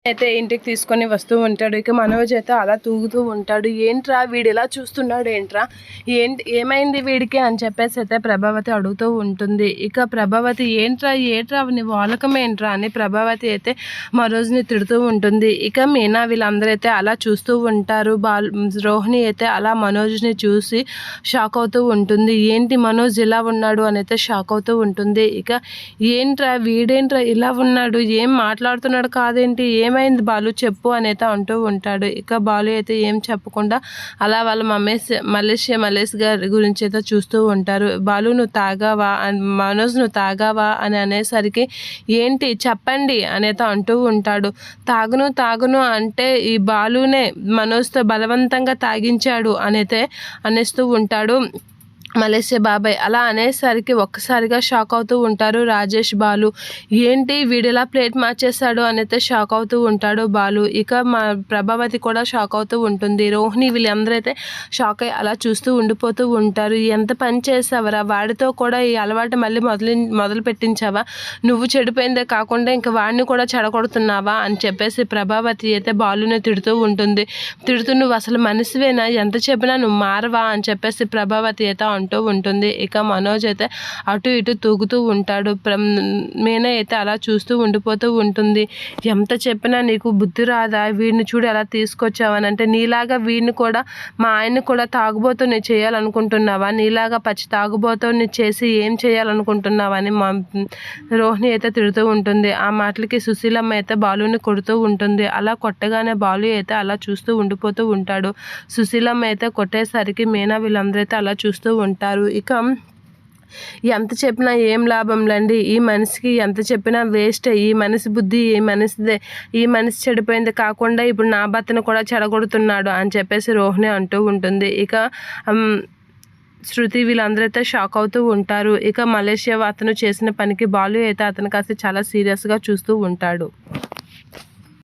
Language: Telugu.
అయితే ఇంటికి తీసుకొని వస్తూ ఉంటాడు. ఇక మనోజ్ అయితే అలా తూగుతూ ఉంటాడు. ఏంట్రా వీడు ఇలా చూస్తున్నాడు, ఏంట్రా ఏమైంది వీడికి అని చెప్పేసి అయితే ప్రభావతి అడుగుతూ ఉంటుంది. ఇక ప్రభావతి ఏంట్రా నీ వాలకం ఏంట్రా అని ప్రభావతి అయితే మనోజ్ని తిడుతూ ఉంటుంది. ఇక మీనా వీళ్ళందరూ అయితే అలా చూస్తూ ఉంటారు. రోహిణి అయితే అలా మనోజ్ని చూసి షాక్ అవుతూ ఉంటుంది. ఏంటి మనోజ్ ఇలా ఉన్నాడు అని అయితే షాక్ అవుతూ ఉంటుంది. ఇక వీడేంట్రా ఇలా ఉన్నాడు, ఏం మాట్లాడుతున్నాడు కాదేంటి, ఏమైంది బాలు చెప్పు అని అయితే అంటూ ఉంటాడు. ఇక బాలు అయితే ఏం చెప్పకుండా అలా వాళ్ళ మల్లేష్ గారి గురించి అయితే చూస్తూ ఉంటారు. బాలు నువ్వు తాగావా, మనోజ్ నువ్వు తాగావా అని అనేసరికి ఏంటి చెప్పండి అనేది అంటూ ఉంటాడు. తాగును అంటే ఈ బాలునే మనోజ్తో బలవంతంగా తాగించాడు అనైతే అనేస్తూ ఉంటాడు మలేషియా బాబాయ్. అలా అనేసరికి ఒక్కసారిగా షాక్ అవుతూ ఉంటారు రాజేష్, బాలు. ఏంటి వీడిలా ప్లేట్ మార్చేశాడు అనైతే షాక్ అవుతూ ఉంటాడు బాలు. ఇక మా ప్రభావతి కూడా షాక్ అవుతూ ఉంటుంది. రోహిణి వీళ్ళందరూ అయితే షాక్ అయ్యి అలా చూస్తూ ఉండిపోతూ ఉంటారు. ఎంత పని చేసావరా, వాడితో కూడా ఈ అలవాటు మళ్ళీ మొదలు పెట్టించావా, నువ్వు చెడిపోయిందే కాకుండా ఇంకా వాడిని కూడా చెడగొడుతున్నావా అని చెప్పేసి ప్రభావతి అయితే బాలుని తిడుతూ ఉంటుంది. నువ్వు అసలు మనిషివేనా, ఎంత చెప్పినా నువ్వు మారవా అని చెప్పేసి ప్రభావతి అయితే అంటూ ఉంటుంది. ఇక మనోజ్ అయితే అటు ఇటు తూగుతూ ఉంటాడు. మీనా అయితే అలా చూస్తూ ఉండిపోతూ ఉంటుంది. ఎంత చెప్పినా నీకు బుద్ధి రాదా, వీడిని చూడు ఎలా తీసుకొచ్చావని అంటే, నీలాగా వీడిని కూడా మా ఆయన్ని కూడా తాగుబోతుని చేయాలనుకుంటున్నావా, నీలాగా పచ్చి తాగుబోతుని చేసి ఏం చేయాలనుకుంటున్నావని రోహిణి అయితే తిడుతూ ఉంటుంది. ఆ మాటలకి సుశీలమ్మ అయితే బాలుని కొడుతూ ఉంటుంది. అలా కొట్టగానే బాలు అయితే అలా చూస్తూ ఉండిపోతూ ఉంటాడు. సుశీలమ్మ అయితే కొట్టేసరికి మీనా వీళ్ళందరూ అయితే అలా చూస్తూ ఉంటారు. ఇక ఎంత చెప్పినా ఏం లాభంలేండి, ఈ మనిషికి ఎంత చెప్పినా వేస్ట్, ఈ మనిషి బుద్ధి ఈ మనిషిదే, ఈ మనిషి చెడిపోయింది కాకుండా ఇప్పుడు నా భర్తను కూడా చెడగొడుతున్నాడు అని చెప్పేసి రోహిణి అంటూ ఉంటుంది. ఇక శృతి వీళ్ళందరూ అయితే షాక్ అవుతూ ఉంటారు. ఇక మలేషియా అతను చేసిన పనికి బాలు అయితే అతను కాస్త చాలా సీరియస్గా చూస్తూ ఉంటాడు.